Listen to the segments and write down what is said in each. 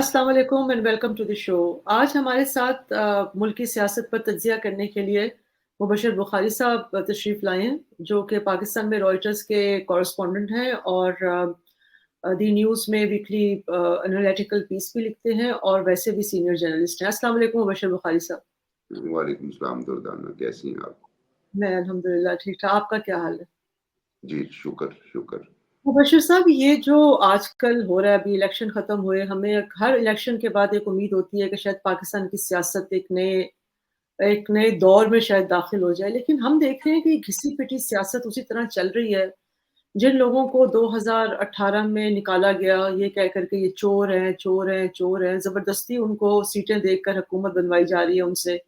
अस्सलाम वालेकुम and welcome to the show. आज हमारे साथ मुल्क की सियासत पर तज्ज़िया करने के लिए मुबशर बुखारी साहब तशरीफ़ लाए हैं, जो कि पाकिस्तान में रॉयटर्स के कॉरेस्पॉन्डेंट हैं और दी न्यूज़ में वीकली एनालिटिकल पीस भी लिखते हैं और वैसे भी सीनियर जर्नलिस्ट हैं। अस्सलाम वालेकुम मुबशर बुखारी साहब। वालेकुम सलाम दुर्दाना, कैसी हैं आप? मैं अल्हम्दुलिल्लाह ठीक-ठाक, आपका क्या हाल है? जी, शुक्र, शुक्र। मुबशर साहब, ये जो आजकल हो रहा है, अभी इलेक्शन खत्म हुए, हमें हर इलेक्शन के बाद एक उम्मीद होती है कि शायद पाकिस्तान की सियासत एक नए दौर में शायद दाखिल हो जाए, लेकिन हम देख रहे हैं कि घिसी-पिटी सियासत उसी तरह चल रही है। जिन लोगों को 2018 में निकाला गया, ये कह कर के ये चोर हैं, चोर हैं, चोर हैं, ज़बरदस्ती उनको सीटें देकर हुकूमत बनवाई जा रही है उनसे।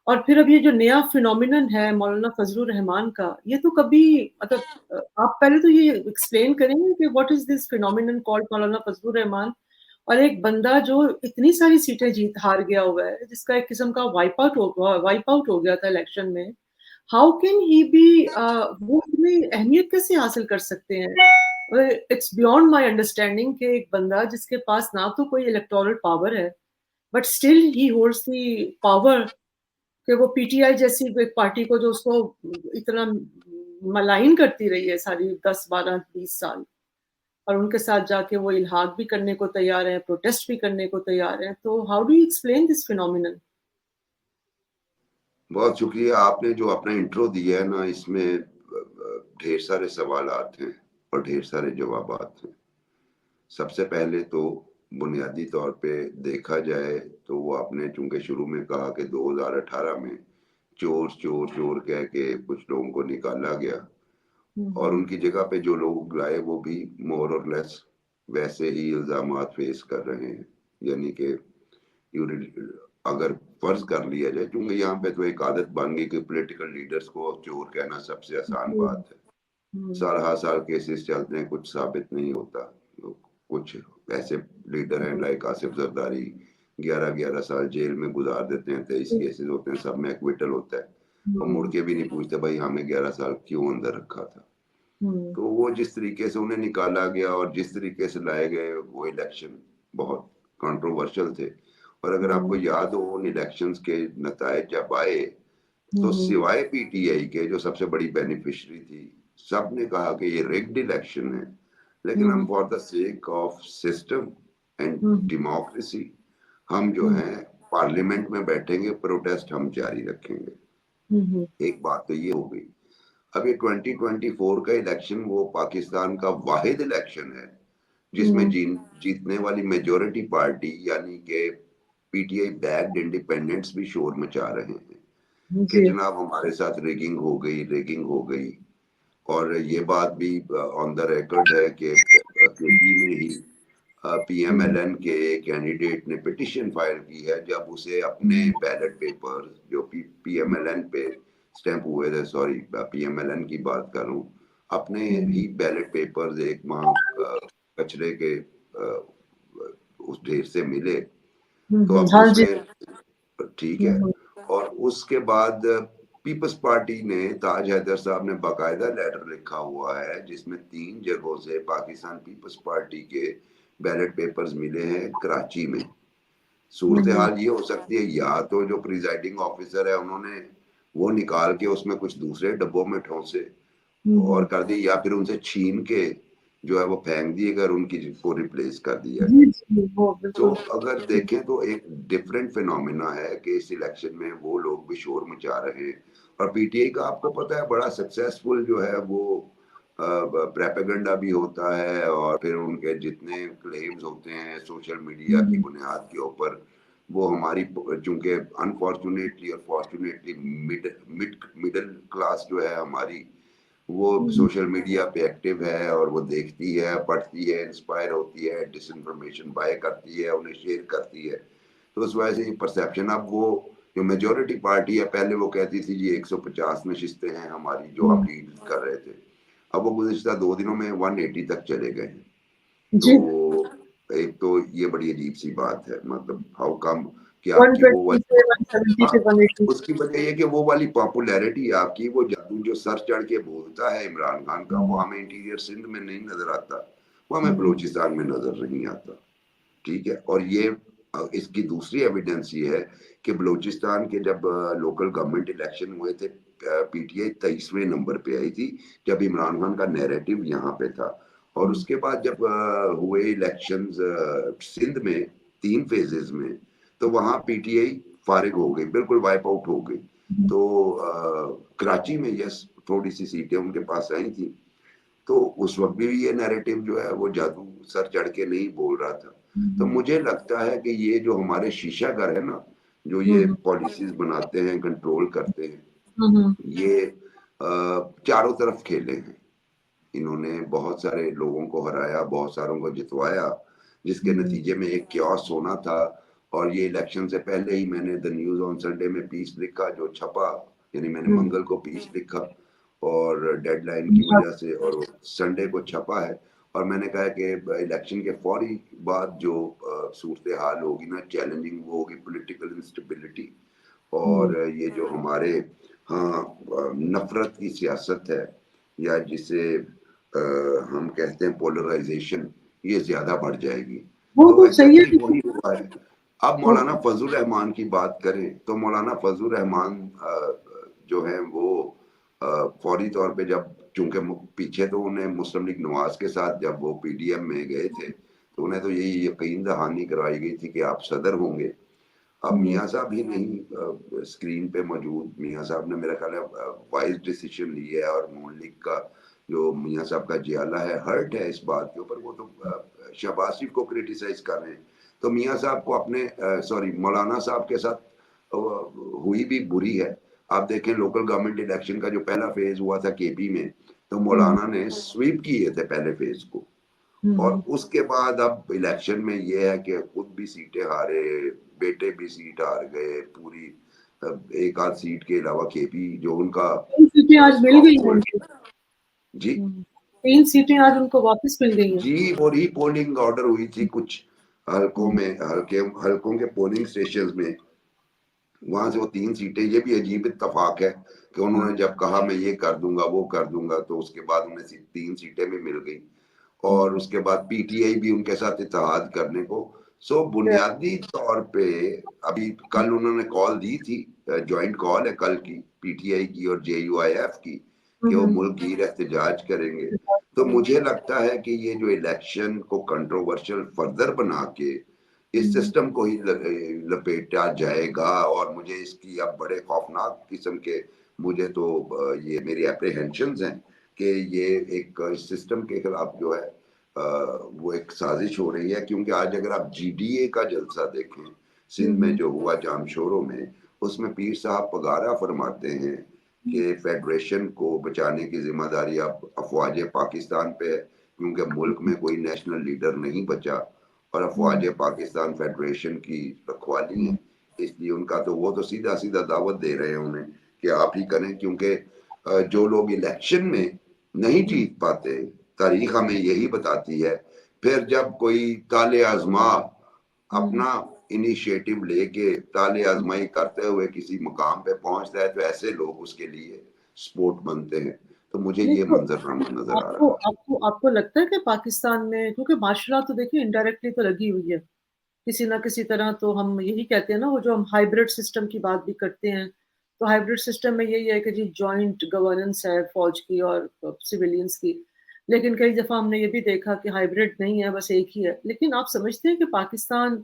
और फिर अब ये जो नया फिनोमिनन है मौलाना फजलुर रहमान का, ये तो कभी मतलब आप पहले तो ये एक्सप्लेन करेंगे कि what is this phenomenon called मौलाना फजलुर रहमान? और एक बंदा जो इतनी सारी सीटें जीत हार गया हुआ है, जिसका एक किस्म का वाइप आउट हो गया था इलेक्शन में। हाउ कैन ही बी वो इतनी अहमियत कैसे हासिल कर सकते हैं? इट्स बियॉन्ड माय अंडरस्टैंडिंग कि एक बंदा जिसके पास ना तो कोई इलेक्टोरल पावर है, but still he holds the power कि वो पीटीआई जैसी एक पार्टी को जो उसको इतना मलाइन करती रही है सारी 10, 12, 20 साल, और उनके साथ जाके वो इल्हाक भी करने को तैयार हैं, प्रोटेस्ट भी करने को तैयार हैं। तो how do you explain this phenomenon? बहुत शुक्रिया, आपने जो अपना इंट्रो दिया है ना, इसमें ढेर सारे सवालात हैं और ढेर सारे जवाबात हैं। सबसे पहले तो बुनियादी तौर पे देखा जाए तो वो आपने चूँकि शुरू में कहा कि 2018 में चोर, चोर, चोर कह के कुछ लोगों को निकाला गया हुँ, और हुँ। उनकी जगह पे जो लोग लाए वो भी मोर और लेस वैसे ही इल्ज़ामात फेस कर रहे हैं। यानी कि अगर फर्ज कर लिया जाए, क्योंकि यहाँ पे तो एक आदत बन गई कि पॉलिटिकल लीडर्स को चोर कहना सबसे आसान जी। बात है। हुँ, साल हर साल केसेस चलते हैं, कुछ साबित नहीं होता। तो कुछ ऐसे लीडर हैं जी, लाइक आसिफ जरदारी 11-11 साल जेल में गुजार देते हैं, 23 जी। केसेस होते हैं, सब में एक्विटल होता है और मुड़ हुँ, के भी नहीं पूछते भाई हमें 11 साल क्यों अंदर रखा था। हुँ, तो वो जिस तरीके से उन्हें निकाला गया और जिस तरीके से लाए गए वो इलेक्शन बहुत कंट्रोवर्शियल थे। और अगर आपको हुँ, याद हो उन इलेक्शंस के नतायज जब आए हुँ, तो हुँ, सिवाय पीटीआई के जो सबसे बड़ी बेनिफिशियरी थी, सबने कहा कि ये रिग्ड इलेक्शन है, लेकिन हम हुँ, for the sake of system and hmm, democracy हम जो हुँ, है पार्लियामेंट में बैठेंगे, प्रोटेस्ट हम जारी रखेंगे। हुँ, हुँ, एक बात तो ये हो गई। अब ये 2024 का इलेक्शन वो पाकिस्तान का वाहिद इलेक्शन है जिसमें हुँ, जीतने वाली मेजोरिटी पार्टी यानी कि पीटीआई बैक्ड इंडिपेंडेंट्स भी शोर मचा रहे हैं हुँ, कि जी। जनाब हमारे साथ रिगिंग हो गई, रिगिंग हो गई। और ये बात भी ऑन द रिकॉर्ड है कि केपी में ही हुँ, पीएमएलएन के कैंडिडेट ने पिटिशन फाइल की है जब उसे अपने हुँ, बैलेट पेपर जो पीएमएलएन पे स्टैंप हुए थे, सॉरी पीएमएलएन की बात कर रहा हूँ, अपने हुँ, ही बैलेट पेपर्स एक वहाँ कचरे के उस ढेर से मिले। हुँ, तो हुँ, अब हाँ जी। उसमें ठीक हुँ, है। हुँ, और उसके बाद पीपल्स पार्टी ने ताज हैदर साहब ने बाकायदा लेटर लिखा हुआ है जिसमें 3 जगहों से पाकिस्तान पीपल्स पार्टी के बैलेट पेपर्स मिले हैं कराची में। हुँ, सूरत हुँ, हाल ये हो सकती है या तो जो प्रिजाइडिंग ऑफिसर है उन्होंने वो निकाल के उसमें कुछ दूसरे डब्बों में ठोंसे हुँ, और हुँ। कर दी या फिर उनसे छीन के जो है वो फेंक दिए गए और उनकी को रिप्लेस कर दिया जी, गया। जी, वो तो बिल्कुल। अगर देखें तो एक डिफरेंट फिनोमिना है कि इस इलेक्शन में वो लोग भी शोर मचा रहे हैं और पीटीआई का आपको पता है बड़ा सक्सेसफुल जो है वो प्रेपेगेंडा भी होता है और फिर उनके जितने क्लेम्स होते हैं सोशल मीडिया हुँ, की हुँ, बुनियाद के ऊपर वो हमारी चूंकि अनफॉर्चुनेटली और फॉर्चुनेटली मिडिल क्लास जो है हमारी वो हुँ, सोशल मीडिया पे एक्टिव है और वो देखती है, पढ़ती है, इंस्पायर होती है, डिसइंफॉर्मेशन बाय करती है, उन्हें शेयर करती है। तो उस वजह से ये परसेप्शन अब वो जो मेजॉरिटी पार्टी है पहले वो कहती थी जी 150 नशिस्तें हैं हमारी जो हुँ, आप लीड कर रहे थे। अब वो गुज़िश्ता 2 दिनों में 180 तक चले गए हैं। जी। तो एक तो ये बड़ी अजीब-सी बात है मतलब हाउ कम कि आपकी वो 120 वाली से 170 से हाँ, 180। उसकी वजह ये कि वो वाली पॉपुलैरिटी आपकी वो जादू जो सर चढ़ के बोलता है इमरान खान का वो हुँ, हमें इंटीरियर सिंध में नहीं नज़र आता, वो हमें हुँ, बलूचिस्तान में नज़र नहीं आता। ठीक है? और ये इसकी दूसरी एविडेंस ये है कि बलूचिस्तान के जब लोकल गवर्नमेंट इलेक्शन हुए थे, पीटीआई 23वें नंबर पे आई थी, जब इमरान खान का नैरेटिव यहाँ पे था। और उसके बाद जब हुए इलेक्शंस सिंध में 3 फेजेस में, तो वहाँ पीटीआई फारिग हो गई, बिल्कुल वाइप आउट हो गई। तो कराची में यस थोड़ी सी सीटें उनके पास आई थी, तो उस वक्त भी ये नैरेटिव जो है वो जादू सर चढ़ के नहीं बोल रहा था। तो मुझे लगता है कि ये जो हमारे शीशा घर है ना, जो ये पॉलिसीज बनाते हैं, कंट्रोल करते हैं, ये चारों तरफ खेले हैं। इन्होंने बहुत सारे लोगों को हराया, बहुत सारों को जितवाया, जिसके नतीजे में एक क्योस होना था। और ये इलेक्शन से पहले ही मैंने द न्यूज़ ऑन संडे में पीस लिखा, जो छपा, यानी मैंने मंगल को पीस लिखा और डेडलाइन की वजह से, और संडे को छपा है। और मैंने कहा कि इलेक्शन के फौरी बाद जो सूरत हाल होगी ना, चैलेंजिंग, वो होगी पॉलिटिकल इंस्टेबिलिटी। और ये जो हमारे नफरत की सियासत है, या जिसे हम कहते हैं पोलराइजेशन, ये ज्यादा बढ़ जाएगी। वो तो तो सही एग्जैक्टली है। वही हुआ है। अब मौलाना फजल रहमान की बात करें तो मौलाना फजल रहमान जो है वो फौरी तौर पे, जब चूंकि पीछे तो उन्हें मुस्लिम लीग नवाज के साथ जब वो पीडीएम में गए थे, तो उन्हें तो यही यकीन दहानी करवाई गई थी कि आप सदर होंगे। अब मियाँ साहब ही नहीं स्क्रीन पे मौजूद, मियाँ साहब ने मेरा ख्याल है वाइज डिसीजन लिया है, और नून लीग का जो मियाँ साहब का जियाला है हर्ट है इस बात के ऊपर। वो तो शहबाज शरीफ को क्रिटिसाइज कर रहे हैं। तो मियाँ साहब को अपने सॉरी मौलाना साहब के साथ हुई भी बुरी है। आप देखें लोकल गवर्नमेंट इलेक्शन का जो पहला फेज हुआ था केपी में, तो मौलाना ने स्वीप किए थे पहले फेज को। और उसके बाद अब इलेक्शन में ये है कि खुद भी सीटें हारे, बेटे भी सीट हार गए पूरी, एक आध सीट के अलावा केपी जो उनका 3 सीटें आज मिल स्ट्रॉन्ग गई हैं होल्ड। उनको। जी 3 सीटें आज उनको वापस मिल गई हैं। जी, वो रीपोलिंग ऑर्डर हुई थी कुछ हलकों में, हलकों के पोलिंग स्टेशन में, वहां से वो 3 सीटें। ये भी अजीब इत्तेफाक है कि उन्होंने जब कहा मैं ये कर दूंगा वो कर दूंगा, तो उसके बाद उन्हें 3 सीटें भी मिल गई। और उसके बाद पीटीआई भी उनके साथ इत्तेहाद करने को। सो बुनियादी तौर पे अभी कल उन्होंने कॉल दी थी, जॉइंट कॉल है कल की, पीटीआई की और जेयूआईएफ की, कि वो मुल्क गिर एहतजाज करेंगे। तो मुझे लगता है कि ये जो इलेक्शन को कंट्रोवर्शियल फर्दर बना के इस सिस्टम को ही लपेटा जाएगा। और मुझे इसकी अब बड़े खौफनाक किस्म के, मुझे तो ये मेरी एप्रीहेंशंस हैं कि ये एक सिस्टम के खिलाफ जो है वो एक साजिश हो रही है। क्योंकि आज अगर आप जीडीए का जलसा देखें सिंध में जो हुआ जामशोरों में, उसमें पीर साहब पगारा फरमाते हैं कि फेडरेशन को बचाने की जिम्मेदारी अब अफवाज पाकिस्तान पे है, क्योंकि मुल्क में कोई नेशनल लीडर नहीं बचा और अफवाज पाकिस्तान फेडरेशन की रखवाली है। इसलिए उनका तो वो तो सीधा सीधा दावत दे रहे हैं उन्हें कि आप ही करें। क्योंकि जो लोग इलेक्शन में नहीं जीत पाते, तारीख हमें यही बताती है, फिर जब कोई ताले आजमा अपना इनिशिएटिव लेके ताले आजमाई करते हुए किसी मुकाम पे पहुंचता है, तो ऐसे लोग उसके लिए सपोर्ट बनते हैं। तो मुझे नहीं ये तो मंजरनामा नजर आ आपको रहा है। आपको आपको लगता है कि पाकिस्तान में, क्योंकि मार्शल तो देखिए इनडायरेक्टली तो लगी हुई है किसी ना किसी तरह, तो हम यही कहते हैं ना, वो जो हम हाइब्रिड सिस्टम की बात भी करते हैं, तो हाइब्रिड सिस्टम में यही है कि जी जॉइंट गवर्नेंस है फौज की और सिविलियंस की। लेकिन कई दफा हमने ये भी देखा कि हाइब्रिड नहीं है, बस एक ही है। लेकिन आप समझते हैं कि पाकिस्तान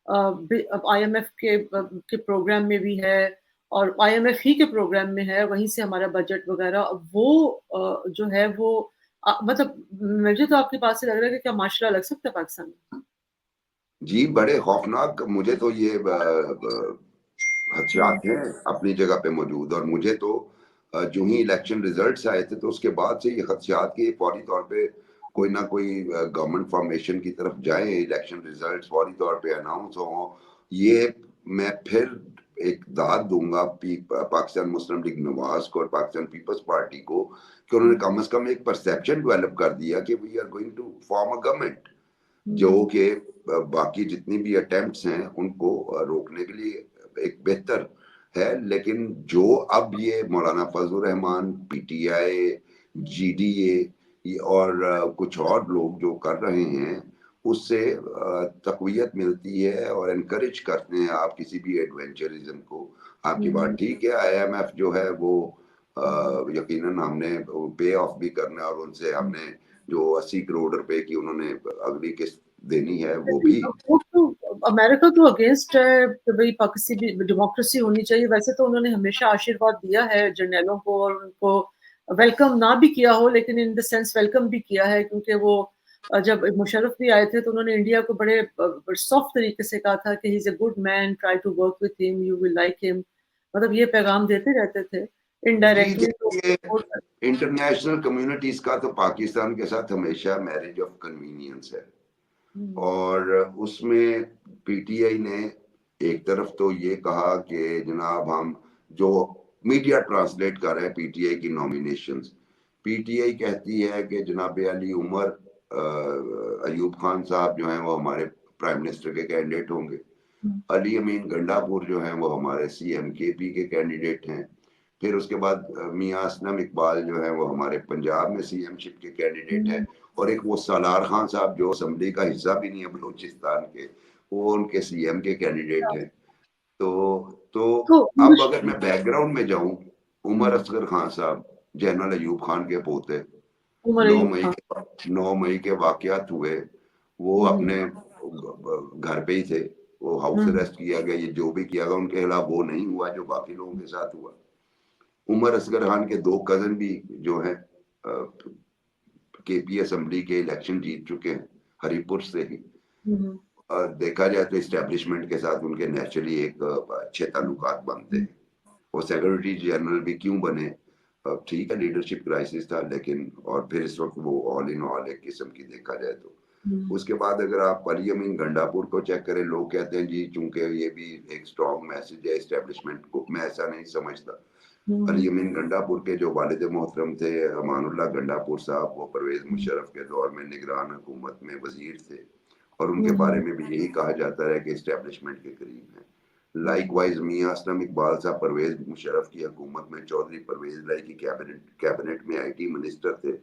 अब आईएमएफ के प्रोग्राम में भी है, और आईएमएफ ही के प्रोग्राम में है, वहीं से हमारा बजट वगैरह वो जो है वो मतलब मुझे तो आपकी बात से लग रहा है कि क्या माशरा लग सकता है पाकिस्तान में। जी, बड़े खौफनाक, मुझे तो ये खदशात हैं अपनी जगह पे मौजूद। और मुझे तो जो ही इलेक्शन रिजल्ट्स आए थे, तो उसके बाद से ये खदशात कि फौरी तौर पे कोई ना कोई गवर्नमेंट फॉर्मेशन की तरफ जाए, इलेक्शन रिजल्ट्स फौरी तौर पे अनाउंस हो। ये मैं फिर एक दाद दूंगा पाकिस्तान मुस्लिम लीग नवाज को और पाकिस्तान पीपल्स पार्टी को, कि उन्होंने कम से कम एक परसेप्शन डेवलप कर दिया कि we are going to form a government, जो कि बाकी जितनी भी अटेम्प्ट्स हैं उनको रोकने के लिए एक बेहतर है। लेकिन जो अब ये मौलाना फजल रहमान, पीटीआई, जीडीए और कुछ और लोग जो कर रहे हैं, उससे तक़वियत मिलती है और एनकरेज करते हैं आप किसी भी एडवेंचरिज़्म को। आपकी बात ठीक है, आईएमएफ जो है वो यकीनन हमने पे ऑफ भी करना है और उनसे हमने जो 80 करोड़ रुपए की उन्होंने अगली किस्त देनी है वो भी। वो तो अमेरिका तो अगेंस्ट है कि भाई पाकिस्तानी डेमोक्रेसी होनी चाहिए। वैसे तो उन्होंने हमेशा आशीर्वाद दिया है जर्नैलों को और उनको वेलकम ना भी किया हो, लेकिन इन द सेंस वेलकम भी किया है, क्योंकि वो जब मुशर्रफ भी आए थे तो उन्होंने इंडिया को बड़े सॉफ्ट तरीके से कहा था कि he is a good man, try to work with him, you will like him. मतलब ये पैगाम देते रहते थे जी, इनडायरेक्टली। तो देखिए इंटरनेशनल कम्युनिटीज़ का तो पाकिस्तान के साथ हमेशा मैरिज ऑफ कन्वीनियंस है। और उसमें पीटीआई ने एक तरफ तो ये कहा कि जनाब हम जो मीडिया ट्रांसलेट कर रहे हैं पीटीआई की नॉमिनेशंस, पीटीआई कहती है कि जनाब अली उमर अयूब खान साहब जो हैं वो हमारे प्राइम मिनिस्टर के कैंडिडेट होंगे, अली अमीन गंडापुर जो हैं वो हमारे सीएमकेपी के कैंडिडेट हैं, फिर उसके बाद मियाँ असलम इकबाल जो है वो हमारे पंजाब में सीएमशिप के कैंडिडेट हैं, और एक वो सालार खान साहब जो असम्बली का हिस्सा भी नहीं है बलूचिस्तान के, वो उनके सीएम के कैंडिडेट हैं। तो अब अगर मैं बैकग्राउंड में जाऊं, उमर असगर खान साहब जनरल अयूब खान के पोते, 9 मई के वाकयात हुए, वो अपने घर पे ही थे, वो हाउस अरेस्ट किया गया, ये जो भी किया गया उनके खिलाफ वो नहीं हुआ जो बाकी लोगों के साथ हुआ। उमर असगर खान के 2 कजन भी जो हैं केपी असम्बली के इलेक्शन जीत चुके हैं हरिपुर से ही। देखा जाए तो इस्टेब्लिशमेंट के साथ उनके नेचुरली एक अच्छे ताल्लुकात बनते हैं। वो सेक्रेटरी जनरल भी क्यों बने, ठीक है लीडरशिप क्राइसिस था, लेकिन और फिर इस वक्त वो ऑल इन ऑल एक किस्म की देखा जाए तो। उसके बाद अगर आप अली अमीन गंडापुर को चेक करें, लोग कहते हैं जी चूंकि ये भी एक स्ट्रॉन्ग मैसेज है इस्टेब्लिशमेंट को, मैं ऐसा नहीं समझता। अली अमीन गंडापुर के जो वालिद मोहतरम थे अमानुल्लाह गंडापुर साहब, वो परवेज मुशर्रफ के दौर में निगरान हुकूमत में वजीर थे, और उनके बारे में भी यही कहा जाता है कि इस्टेब्लिशमेंट के करीब है। लाइकवाइज मियाँ असलम इकबाल साहब परवेज मुशर्रफ की हुकूमत में चौधरी परवेज लाई की कैबिनेट में आईटी मिनिस्टर थे,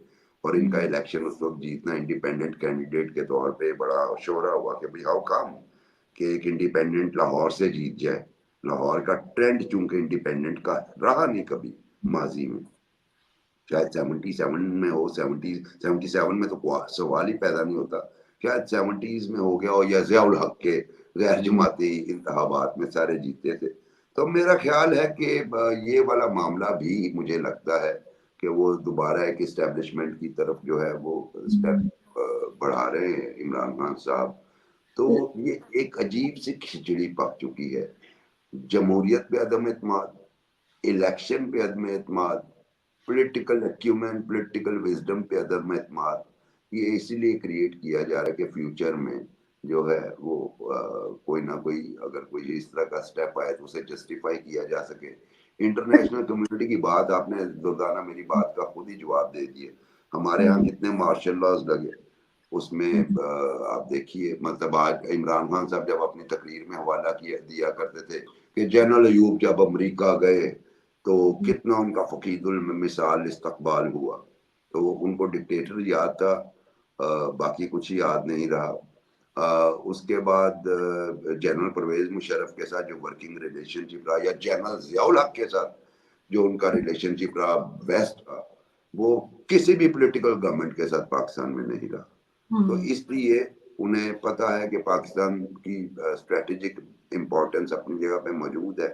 और इनका इलेक्शन उस वक्त जीतना इंडिपेंडेंट कैंडिडेट के तौर पे बड़ा शोरा हुआ कि भाई हाउ कम कि एक इंडिपेंडेंट लाहौर से जीत जाए। लाहौर का ट्रेंड चूंकि इंडिपेंडेंट का रहा नहीं कभी माजी में, शायद 77 में हो, 77 में तो सवाल ही पैदा नहीं होता, शायद 70s में हो गया हो, या ज़ियाउल हक के गैर जमाती इंतखाबात में सारे जीते थे। तो मेरा ख्याल है कि ये वाला मामला भी मुझे लगता है कि वो दोबारा एक इस्टेब्लिशमेंट की तरफ जो है वो स्टेप बढ़ा रहे हैं इमरान खान साहब। तो ये एक अजीब सी खिचड़ी पक चुकी है, जमहूरियत पे अदम एतमाद, इलेक्शन पे अदम एतमाद, पॉलिटिकल एक्यूमेन, पॉलिटिकल विजडम पे अदम एतमाद। ये इसीलिए क्रिएट किया जा रहा है कि फ्यूचर में जो है वो कोई ना कोई अगर कोई इस तरह का स्टेप आए तो उसे जस्टिफाई किया जा सके। इंटरनेशनल कम्युनिटी की बात आपने दुर्दाना मेरी बात का खुद ही जवाब दे दिए। हमारे यहाँ कितने मार्शल लॉज लगे, उसमें आप देखिए, मतलब आज इमरान खान साहब जब अपनी तकरीर में हवाला दिया करते थे कि जनरल अयूब जब अमेरिका गए तो कितना उनका फकीदुल मिसाल इस्तकबाल हुआ, तो उनको डिक्टेटर याद था, बाकी कुछ याद नहीं रहा। उसके बाद जनरल परवेज मुशर्रफ के साथ जो वर्किंग रिलेशनशिप रहा, या जनरल ज़ियाउल हक के साथ जो उनका रिलेशनशिप रहा बेस्ट का, वो किसी भी पॉलिटिकल गवर्नमेंट के साथ पाकिस्तान में नहीं रहा। तो इसलिए उन्हें पता है कि पाकिस्तान की स्ट्रेटेजिक इम्पोर्टेंस अपनी जगह पे मौजूद है,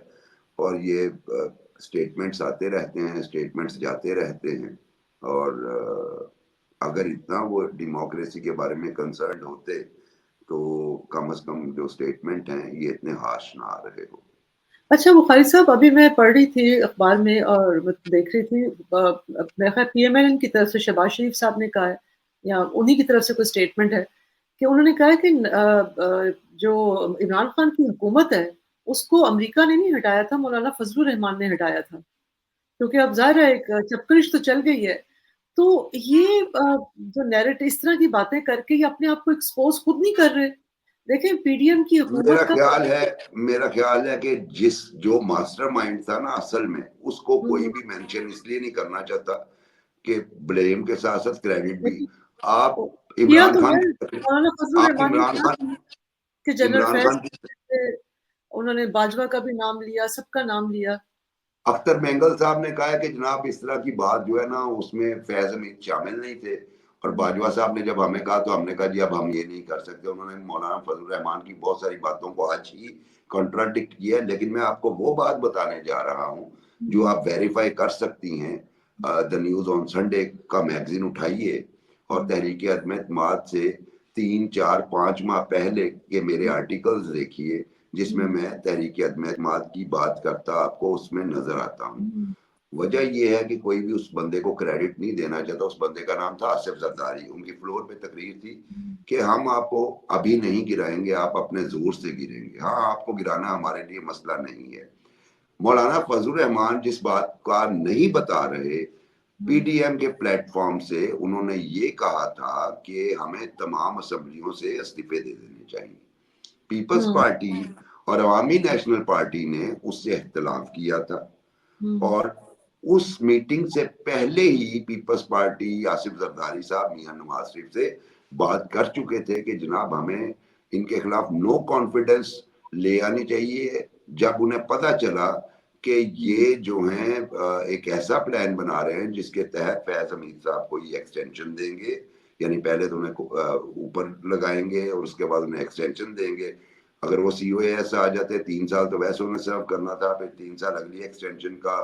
और ये स्टेटमेंट्स आते रहते हैं, स्टेटमेंट्स जाते रहते हैं, और अगर इतना वो डेमोक्रेसी के बारे में कंसर्न होते तो कम से कम जो स्टेटमेंट हैं ये इतने हाश ना आ रहे हो। अच्छा बुखारी साहब, अभी मैं पढ़ रही थी अखबार में और देख रही थी, मेरे ख्याल पीएमएल की तरफ से शहबाज शरीफ साहब ने कहा है, या उन्हीं की तरफ से कोई स्टेटमेंट है कि उन्होंने कहा है कि जो इमरान खान की हुकूमत है उसको अमेरिका ने नहीं हटाया था, मौलाना फजलुर रहमान ने हटाया था, क्योंकि अब ज़ाहिर है एक चपकरिश तो चल गई है। तो ये जो नैरेटिव इस तरह की बातें करके ये अपने आप को एक्सपोज खुद नहीं कर रहे। देखिए पीडीएम की हुकूमत का मेरा ख्याल है कि जो मास्टरमाइंड था ना असल में, उसको कोई भी मेंशन इसलिए नहीं करना चाहता कि ब्लेम के साथ साथ क्रेडिट भी। आप किया इमरान तो खान है, की, मौलाना फजलुर आप रहमान ने इमरान किया खान, था कि जनरल इमरान फैज़ खान की, से उन्होंने बाजवा का भी नाम लिया, सबका नाम लिया। अख्तर मेंगल साहब ने कहा है कि जनाब इस तरह की बात जो है ना उसमें फैज़ हमीद शामिल नहीं थे, और हुँ, बाजवा साहब ने जब हमें कहा तो हमने कहा जी अब हम ये नहीं कर सकते। उन्होंने मौलाना फजल रहमान की बहुत सारी बातों को आज ही कॉन्ट्राडिक्ट किया है, लेकिन मैं आपको वो बात बताने जा रहा हूँ जो हुँ, आप वेरीफाई कर सकती हैं। द न्यूज़ ऑन संडे का मैगजीन उठाइए और हुँ, तहरीक अदम एतमाद से 3, 4, 5 माह पहले के मेरे हुँ, आर्टिकल्स देखिए, जिसमें हुँ, मैं तहरीक अदम एतमाद की बात करता आपको उसमें नज़र आता हूँ। हुँ, वजह ये है कि कोई भी उस बंदे को क्रेडिट नहीं देना चाहता। उस बंदे का नाम था आसिफ जरदारी। उनकी फ्लोर पे तकरीर थी हुँ, कि हम आपको अभी नहीं गिराएँगे, आप अपने ज़ोर से गिरेंगे। हाँ, आपको गिराना हमारे लिए मसला नहीं है। मौलाना फजल रहमान जिस बात का नहीं बता रहे, हुँ, पीडीएम के प्लेटफ़ॉर्म से उन्होंने ये कहा था कि हमें तमाम असेंबलियों से इस्तीफे दे देने चाहिए। पीपल्स हुँ, पार्टी और अवामी नेशनल पार्टी ने उससे इख्तिलाफ किया था, हुँ, और उस मीटिंग से पहले ही पीपल्स पार्टी आसिफ जरदारी साहब मियां नवाज शरीफ से बात कर चुके थे कि जनाब हमें इनके खिलाफ नो कॉन्फिडेंस ले आनी चाहिए। जब उन्हें पता चला कि हुँ, ये जो हैं एक ऐसा प्लान बना रहे हैं जिसके तहत फैज हमीद साहब को ये एक्सटेंशन देंगे, यानी पहले तो उन्हें ऊपर लगाएंगे और उसके बाद उन्हें एक्सटेंशन देंगे। अगर वो सीओएस आ जाते 3 साल तो वैसे उन्हें सर्व करना था, फिर 3 साल अगली एक्सटेंशन का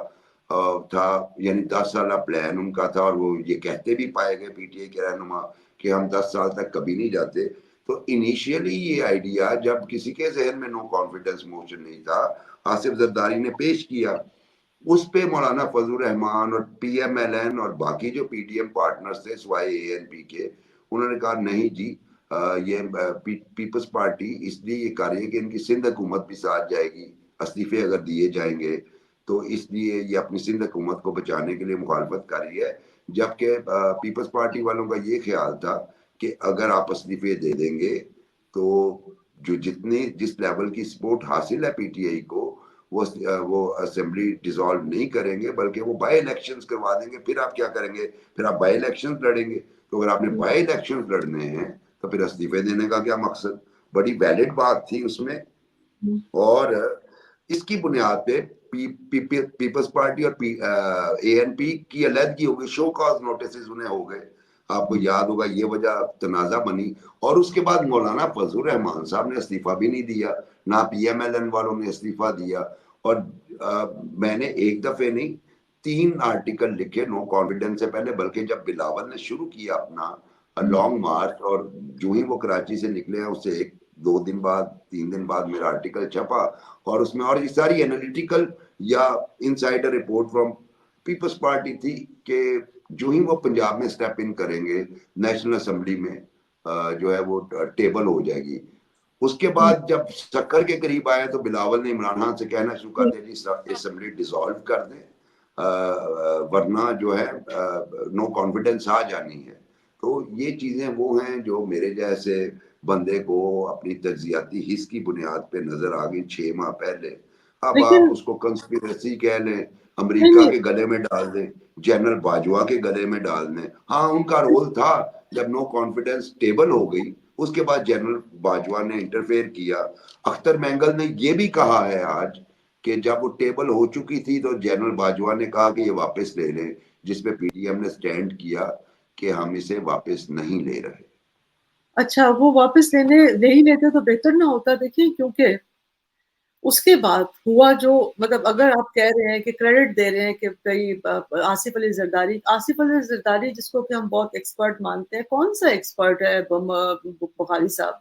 था, यानी 10 साल प्लान उनका था, और वो ये कहते भी पाए गए पीटीआई के रहनुमा कि हम 10 साल तक कभी नहीं जाते। तो इनिशियली ये आइडिया जब किसी के जहन में नो कॉन्फिडेंस मोशन नहीं था, आसिफ जरदारी ने पेश किया। उस पे मौलाना फजल रहमान और पीएमएलएन और बाकी जो पीडीएम पार्टनर्स थे सिवाय एएनपी के, उन्होंने कहा नहीं जी, ये पीपल्स पार्टी इसलिए ये कर रही है कि इनकी सिंध हुकूमत भी साथ जाएगी, इस्तीफे अगर दिए जाएंगे तो इसलिए ये अपनी सिंध हुकूमत को बचाने के लिए मुखालफत कर रही है। जबकि पीपल्स पार्टी वालों का ये ख्याल था कि अगर आप इस्तीफे दे देंगे तो जो जितनी जिस लेवल की सपोर्ट हासिल है पीटीआई को, वो असेंबली डिसॉल्व नहीं करेंगे बल्कि वो बाय इलेक्शंस करवा देंगे। फिर आप क्या करेंगे? फिर आप बाय इलेक्शंस लड़ेंगे। तो अगर आपने हुँ, बाय इलेक्शंस लड़ने हैं तो फिर इस्तीफे देने का क्या मकसद? बड़ी वैलिड बात थी उसमें। हुँ, और इसकी बुनियाद पे पीपल्स पार्टी और एएनपी की अलहदगी हो गई, शो कॉज नोटिस उन्हें हो गए। आपको हुँ, याद होगा ये वजह तनाज़ा बनी, और उसके बाद मौलाना फजल रहमान साहब ने इस्तीफा भी नहीं दिया, ना पीएमएलएन वालों ने इस्तीफा दिया। और मैंने एक दफे नहीं 3 आर्टिकल लिखे नो कॉन्फिडेंस से पहले, बल्कि जब बिलावल ने शुरू किया अपना हुँ, लॉन्ग मार्च, और जो ही वो कराची से निकले हैं उससे 1, 2 दिन बाद, 3 दिन बाद मेरा आर्टिकल छपा, और उसमें और ये सारी एनालिटिकल या insider report from Peoples Party थी कि जो ही वो पंजाब में स्टेप इन करेंगे नेशनल असेंबली में जो है वो टेबल हो जाएगी। उसके हुँ, बाद जब शक्कर के करीब आए तो बिलावल ने इमरान खान से कहना शुरू कर दिया जी असेंबली डिसॉल्व कर दें, वरना जो है नो कॉन्फिडेंस आ जानी है। तो ये चीजें वो हैं जो मेरे जैसे बंदे को अपनी तज्जियाती हिस्स की बुनियाद पे नजर आ गई 6 माह पहले। अब आप लेकिन उसको कंस्पिरेसी कह लें, नहीं, अमेरिका नहीं, के गले में डाल दें, जनरल बाजवा के गले में डाल दें। हाँ, उनका रोल था। जब नो कॉन्फिडेंस टेबल हो गई उसके बाद जनरल बाजवा ने इंटरफेयर किया। अख्तर मेंगल ने ये भी कहा है आज कि जब वो टेबल हो चुकी थी तो जनरल बाजवा ने कहा कि ये वापस ले लें, जिसपे पीडीएम ने स्टैंड किया कि हम इसे वापस नहीं ले रहे। अच्छा वो वापस ले ही लेते तो बेहतर ना होता? देखिए क्योंकि उसके बाद हुआ जो मतलब अगर आप कह रहे हैं कि क्रेडिट दे रहे हैं कि भई आसिफ अली ज़रदारी जिसको कि हम बहुत एक्सपर्ट मानते हैं, कौन-सा एक्सपर्ट है बुखारी साहब?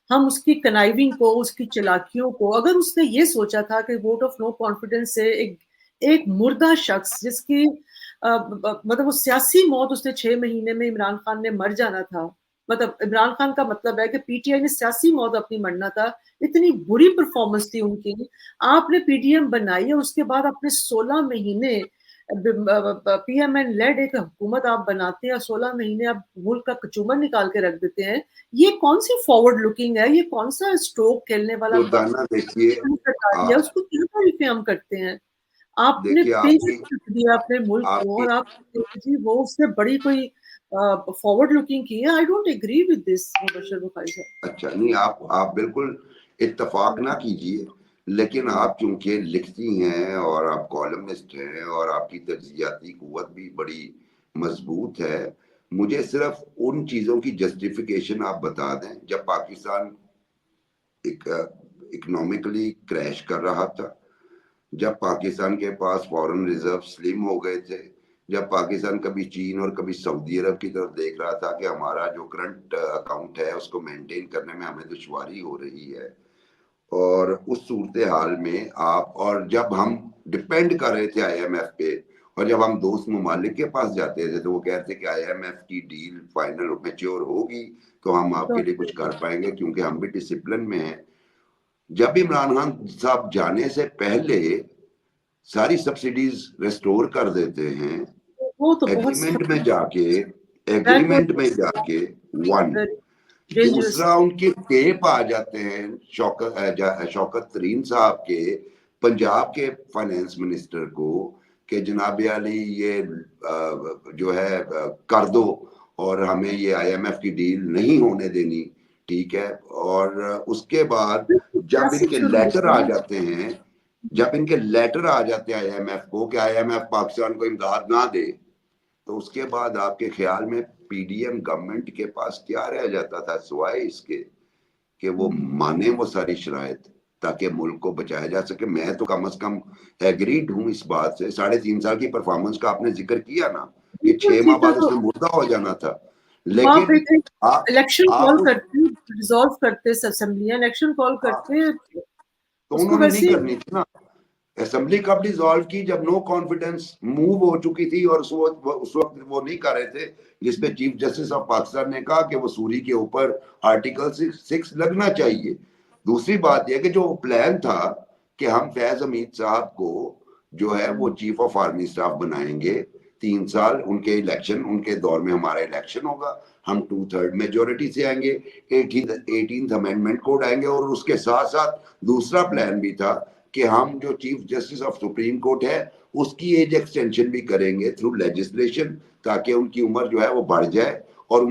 हम उसकी कनाइविंग को, उसकी चालाकियों को अगर उसने ये सोचा था कि वोट ऑफ नो कॉन्फिडेंस से एक एक मुर्दा शख्स जिसकी मतलब वो सियासी मौत उसने 6 महीने में इमरान खान ने मर जाना था। मतलब इमरान खान का मतलब है कि पीटीआई ने सियासी मौत अपनी मरना था। इतनी बुरी परफॉर्मेंस थी उनकी। आपने पीडीएम बनाई है उसके बाद आपने 16 महीने पीएमएन लेड एक हुकूमत आप बनाते हैं, 16 महीने आप मुल्क का कचूमर निकाल के रख देते हैं। ये कौन सी फॉरवर्ड लुकिंग है? ये कौन सा स्ट्रोक खेलने वाला रोजाना देखिए सरकारी है? आप उसको क्यों तारीफें हम करते हैं? आपने देखिए पिंच आपकी रख दिया अपने मुल्क को आपकी और आप जी वो उससे बड़ी कोई फॉरवर्ड लुकिंग की है। I don't agree with this Mubashir Bukhari साहब। अच्छा, नहीं, आप बिल्कुल इत्तेफाक ना कीजिए, लेकिन आप चूंकि लिखती हैं और आप कॉलमिस्ट हैं और आपकी तज्जियाती कुव्वत भी बड़ी मजबूत है, मुझे सिर्फ उन चीजों की जस्टिफिकेशन आप बता दें जब पाकिस्तान इकोनॉमिकली क्रैश कर रहा था, जब पाकिस्तान के पास फॉरेन रिजर्व स्लिम हो गए थे, जब पाकिस्तान कभी चीन और कभी सऊदी अरब की तरफ देख रहा था कि हमारा जो करंट अकाउंट है उसको मेंटेन करने में हमें दुश्वारी हो रही है, और उस सूरत हाल में आप, और जब हम डिपेंड कर रहे थे आईएमएफ पे, और जब हम दोस्त ममालिक के पास जाते थे तो वो कहते कि आईएमएफ की डील फाइनल मैच्योर होगी तो हम आपके लिए कुछ कर पाएंगे क्योंकि हम भी डिसिप्लिन में हैं। जब इमरान खान साहब जाने से पहले सारी सब्सिडीज रेस्टोर कर देते हैं, वो तो बहुत एग्रीमेंट में जाके, दैट एग्रीमेंट में जाके, वन, डेंजरस। दूसरा उनके टेप आ जाते हैं शौकत तरीन साहब के, पंजाब के फाइनेंस मिनिस्टर को, कि जनाब अली ये जो है कर दो और हमें ये आईएमएफ की डील नहीं होने देनी, ठीक है। और उसके बाद जब इनके शुरू लेटर आ होती है। जाते हैं, जब इनके लेटर आ जाते हैं आईएमएफ को कि आईएमएफ पाकिस्तान को इमदाद ना दे, तो उसके बाद आपके ख्याल में पीडीएम गवर्नमेंट के पास क्या रह जाता था सिवाय इसके कि वो माने वो सारी शराइत ताकि मुल्क को बचाया जा सके। मैं तो कम से कम एग्रीड हूं इस बात से। 3.5 साल की परफॉर्मेंस का आपने जिक्र किया ना कि 6 माह बाद तो उसने मुर्दा हो जाना था, वहां लेकिन पे आप इलेक्शन आप कॉल करते, रिजॉल्व करते, असेंबलियां इलेक्शन कॉल करते, तो उसको उन्होंने नहीं वैसे करनी थी ना। असेंबली कब डिसॉल्व की? जब नो कॉन्फिडेंस मूव हो चुकी थी और उस वक्त वो नहीं कर रहे थे, जिसपे चीफ जस्टिस ऑफ पाकिस्तान ने कहा कि वो सूरी के ऊपर आर्टिकल 6 लगना चाहिए। दूसरी बात यह कि जो प्लान था कि हम फैज हमीद साहब को जो है वो चीफ ऑफ आर्मी स्टाफ बनाएंगे, 3 साल उनके इलेक्शन, उनके दौर में हमारा इलेक्शन होगा, हम 2/3 मेजोरिटी से आएंगे, 18th अमेंडमेंट कोड आएंगे, और उसके साथ साथ दूसरा प्लान भी था कि हम जो chief justice of supreme court है उसकी एज एक्सटेंशन भी करेंगे थ्रू लेजिस्लेशन, ताकि उनकी उम्र जो है वो बढ़ जाए और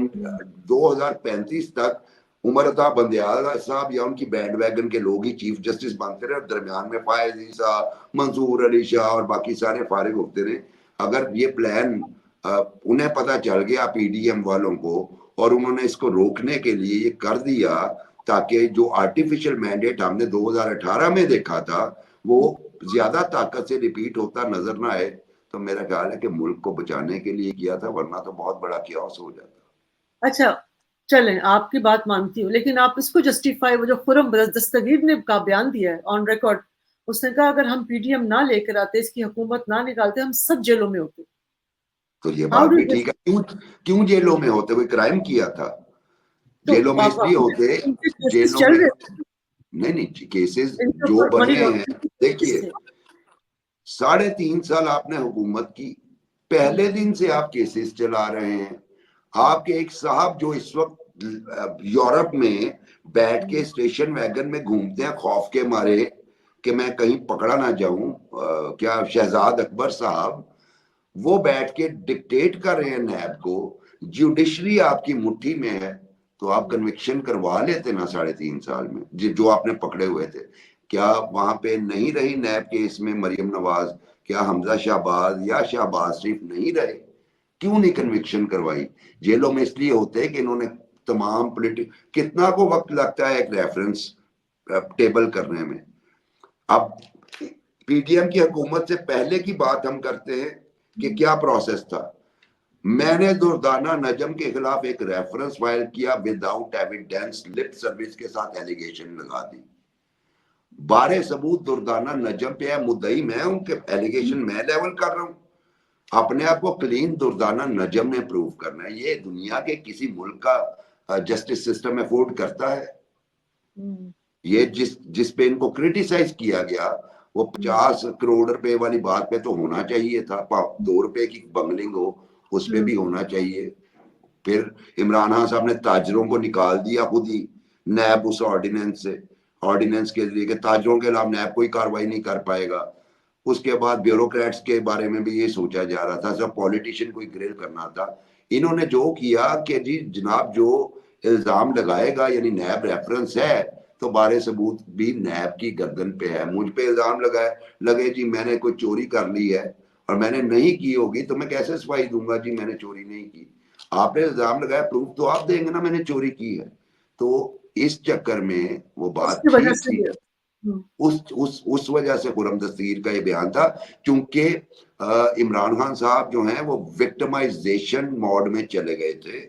2035 तक उमर अता बंदयाल साहब या उनकी बैंड वैगन के लोग ही चीफ जस्टिस बनते रहे और दरमियान में फायज ईसा, मंसूर अली शाह और बाकी सारे फारिग होते रहे। अगर ये प्लान उन्हें पता चल गया पीडीएम वालों को और उन्होंने इसको रोकने के लिए ये कर दिया ताकि जो आर्टिफिशियल मैंडेट हमने 2018 में देखा था वो ज्यादा ताकत से रिपीट होता नजर ना आए, तो मेरा ख्याल है कि मुल्क को बचाने के लिए किया था, वरना तो बहुत बड़ा कियास हो जाता। अच्छा चलें, आपकी बात मानती हूँ, लेकिन आप इसको जस्टिफाई, वो जो खुरम दस्तगीर ने का बयान दिया है ऑन रिकॉर्ड, उसने कहा अगर हम पीडीएम ना लेकर आते, इसकी हुकूमत ना निकालते, हम सब जेलों में होते। तो ये हाउ बात डू भी ठीक है, क्यों क्यों जेलों में होते? कोई क्राइम किया था? तो जेलों में इसलिए होते, उनके केसेस जेलों चल में, रहे थे, नहीं नहीं, केसेस इनके जो ऊपर मनी बने हैं, लॉन्ड्रिंग के केसेस देखिए, थे। 3.5 साल आपने हुकूमत की, पहले दिन से आप केसेस चला रहे हैं। आपके एक साहब जो इस वक्त यूरोप में बैठ के स्टेशन वैगन में घूमते हैं खौफ के मारे कि मैं कहीं पकड़ा ना जाऊं, क्या शहजाद अकबर साहब, वो बैठ के डिक्टेट कर रहे हैं नैब को, जुडिशरी आपकी मुट्ठी में है, तो आप कन्विक्शन करवा लेते ना 3.5 साल में, जो आपने पकड़े हुए थे। क्या वहां पे नहीं रही नैब केस में मरियम नवाज? क्या हमजा शहबाज या शहबाज शरीफ नहीं रहे? क्यों नहीं कन्विक्शन करवाई? जेलों में इसलिए होते हैं कि इन्होंने तमाम पोलिटिक, कितना को वक्त लगता है एक रेफरेंस टेबल करने में। अब पीडीएम की हुकूमत से पहले की बात हम करते हैं कि क्या प्रोसेस था। मैंने दुर्दाना नजम के खिलाफ एक रेफरेंस फाइल किया विदाउट एविडेंस, लिप सर्विस के साथ एलिगेशन लगा दी। बारे सबूत दुर्दाना नजम पे है, मुद्दई मैं हूं कि एलिगेशन मैं लेवल कर रहा हूं। अपने आप को क्लीन दुर्दाना नजम ने प्रूव करना है। ये दुनिया के किसी मुल्क का जस्टिस सिस्टम अफोर्ड करता है? ये जिस पे इनको क्रिटिसाइज किया गया वो 50 करोड़ रुपए वाली बात पे तो होना चाहिए था, 2 रुपए की बंगलिंग हो उस पे भी होना चाहिए। फिर इमरान खान साहब ने ताजरों को निकाल दिया खुद ही नैब उस ऑर्डिनेंस से, ऑर्डिनेंस के जरिए कि ताजरों के खिलाफ नैब कोई कार्रवाई नहीं कर पाएगा। उसके बाद ब्यूरोक्रेट्स के बारे में भी ये सोचा जा रहा था, सब पॉलिटिशियन कोई ग्रिल करना था। इन्होंने जो किया कि जी जनाब जो इल्जाम लगाएगा यानी नैब रेफरेंस है तो बारे सबूत भी नैब की गर्दन पे है। मुझ पे इल्जाम लगे जी मैंने कोई चोरी कर ली है और मैंने नहीं की होगी तो मैं कैसे सफाई दूंगा जी मैंने चोरी नहीं की। आपने इल्जाम लगाया, प्रूफ तो आप देंगे ना मैंने चोरी की है। तो इस चक्कर में वो बात उसकी वजह ठीक से थी। ये उस वजह से खुर्रम दस्तगीर का ये बयान था, क्योंकि इमरान खान साहब जो हैं वो विक्टिमाइजेशन मोड में चले गए थे।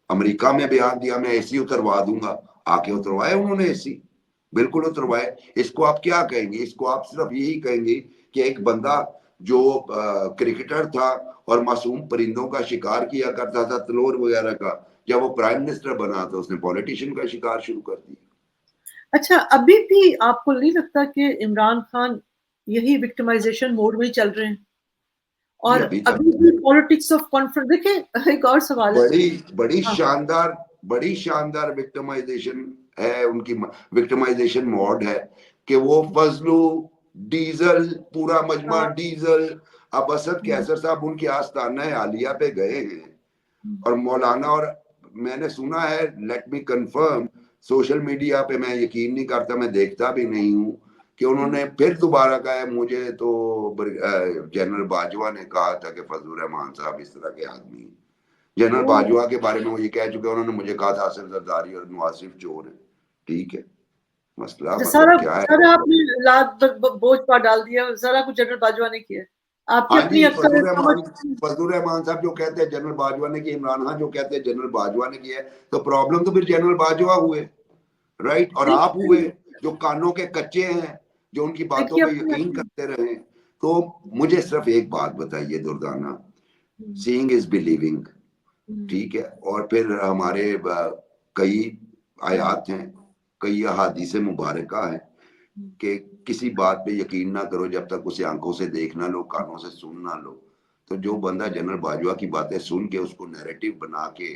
अमेरिका में बयान दिया मैं एसी उतरवा दूंगा, आके उतरवाए उन्होंने एसी, बिल्कुल उतरवाए। इसको आप क्या कहेंगे? इसको आप सिर्फ यही कहेंगे कि एक बंदा जो क्रिकेटर था और मासूम परिंदों का शिकार किया करता था, तलोर वगैरह का, जब वो प्राइम मिनिस्टर बना तो उसने पॉलिटिशियन का शिकार शुरू कर दिया। अच्छा, अभी भी आपको नहीं लगता कि इमरान खान यही विक्टिमाइजेशन मोड में ही चल रहे हैं? ये और अभी चल अभी रहा भी है। पॉलिटिक्स ऑफ कॉन्फ्रेंस, देखिए एक और सवाल है। बड़ी बड़ी हाँ, शानदार बड़ी शानदार विक्टिमाइजेशन है उनकी, विक्टिमाइजेशन मोड है कि वो फजलू डीजल पूरा मजमा हाँ, डीजल। अब असद हुँ, कैसर साहब उनके आस्थाना आलिया पे गए हैं हुँ, और मौलाना, और मैंने सुना है, let me confirm, social media पे, मैं यकीन नहीं करता, मैं देखता भी नहीं हूँ, कि हुँ, उन्होंने फिर दोबारा कहा है मुझे तो जनरल बाजवा ने कहा था कि फजल रहमान साहब इस तरह के आदमी हैं। जनरल ओह! बाजवा के बारे में वो ये कह चुके हैं, उन्होंने मुझे कहा था आसिफ जरदारी और नवाज शरीफ चोर है। ठीक है, मसला अच्छा, मतलब सारा क्या है? सारा आपने लाद ब बोझ पर डाल दिया, सारा कुछ जनरल बाजवा ने किया। आपकी हाँ अपनी जी, अक्ल समझ। फजलुर रहमान साहब जो कहते हैं जनरल बाजवा ने किया, इमरान खान जो कहते हैं जनरल बाजवा ने किया है, तो प्रॉब्लम तो फिर जनरल बाजवा हुए, राइट, और आप हुए देखिए जो कानों के कच्चे हैं, जो उनकी बातों देखिए पे अपनी यकीन अक्ल। करते रहे। तो मुझे सिर्फ एक बात बताइए दुर्दाना, हुँ, सीइंग इज बिलीविंग, हुँ, ठीक है, और फिर हमारे कई आयात हैं, कई अहादीस मुबारक हैं हुँ, कि किसी बात पे यकीन ना करो जब तक उसे आंखों से देख ना लो, कानों से सुन ना लो। तो जो बंदा जनरल बाजवा की बातें सुन के उसको नैरेटिव बना के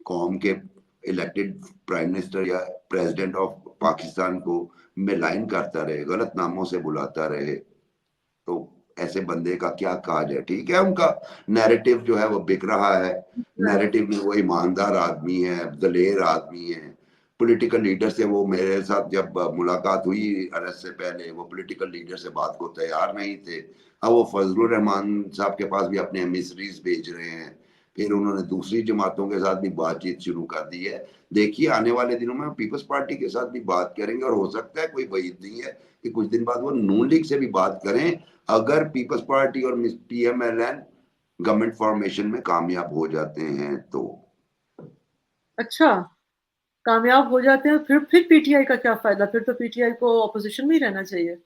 कौम के इलेक्टेड प्राइम मिनिस्टर या प्रेसिडेंट ऑफ पाकिस्तान को मिलाइन करता रहे, गलत नामों से बुलाता रहे, तो ऐसे बंदे का क्या काज है? ठीक है, उनका नैरेटिव जो है वो बिक रहा है, नैरेटिव में वो ईमानदार आदमी है, दलेर आदमी है, पॉलिटिकल लीडर से, वो मेरे साथ जब मुलाकात हुई अरेस्ट से पहले, वो पॉलिटिकल लीडर से बात को तैयार नहीं थे। अब वो फजलुर रहमान साहब के पास भी अपने एमिसरीज भेज रहे हैं, फिर उन्होंने दूसरी जमातों के साथ भी बातचीत शुरू कर दी है। देखिए आने वाले दिनों में पीपल्स पार्टी के साथ भी बात करेंगे, और हो सकता है, कोई वईद नहीं है कि कुछ दिन बाद वो नून लीग से भी बात करें, अगर पीपल्स पार्टी और पीएमएलएन गवर्नमेंट फॉर्मेशन में कामयाब हो जाते हैं तो। अच्छा, कामयाब हो जाते हैं, फिर पीटीआई का क्या फ़ायदा? फिर तो पीटीआई को ऑपोज़िशन में ही रहना चाहिए।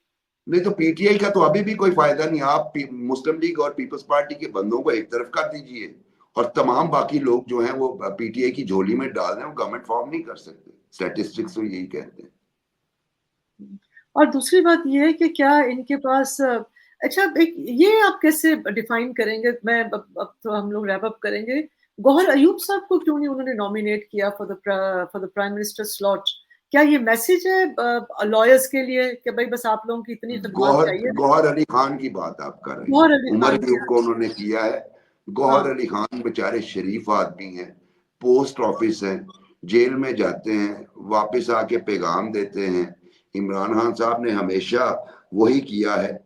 नहीं तो पीटीआई का तो अभी भी कोई फायदा नहीं। आप मुस्लिम लीग और पीपल्स पार्टी के बंदों को एक तरफ कर दीजिए और तमाम बाकी लोग जो हैं वो पीटीआई की झोली में डाल दें, वो गवर्नमेंट फॉर्म नहीं कर सकते। स्टैटिस्टिक्स तो यही कहते हैं। और दूसरी बात ये है कि क्या इनके पास अच्छा, एक ये आप कैसे डिफाइन करेंगे? मैं अब तो हम लोग रैप अप करेंगे। गौहर अयूब साहब को क्यों नहीं उन्होंने नॉमिनेट किया for the prime minister slot? क्या ये मैसेज है लॉयर्स के लिए कि भाई बस आप लोगों की इतनी खिदमत गौहर चाहिए? गौहर अली खान की बात आप कर रहे गौहर हैं, अली उमर खान की। अयूब को उन्होंने किया है। गौहर हाँ, अली खान बेचारे शरीफ आदमी हैं, पोस्ट ऑफिस हैं, जेल में जाते हैं, वापस आके पैगाम देते हैं। इमरान खान साहब ने हमेशा वही किया है।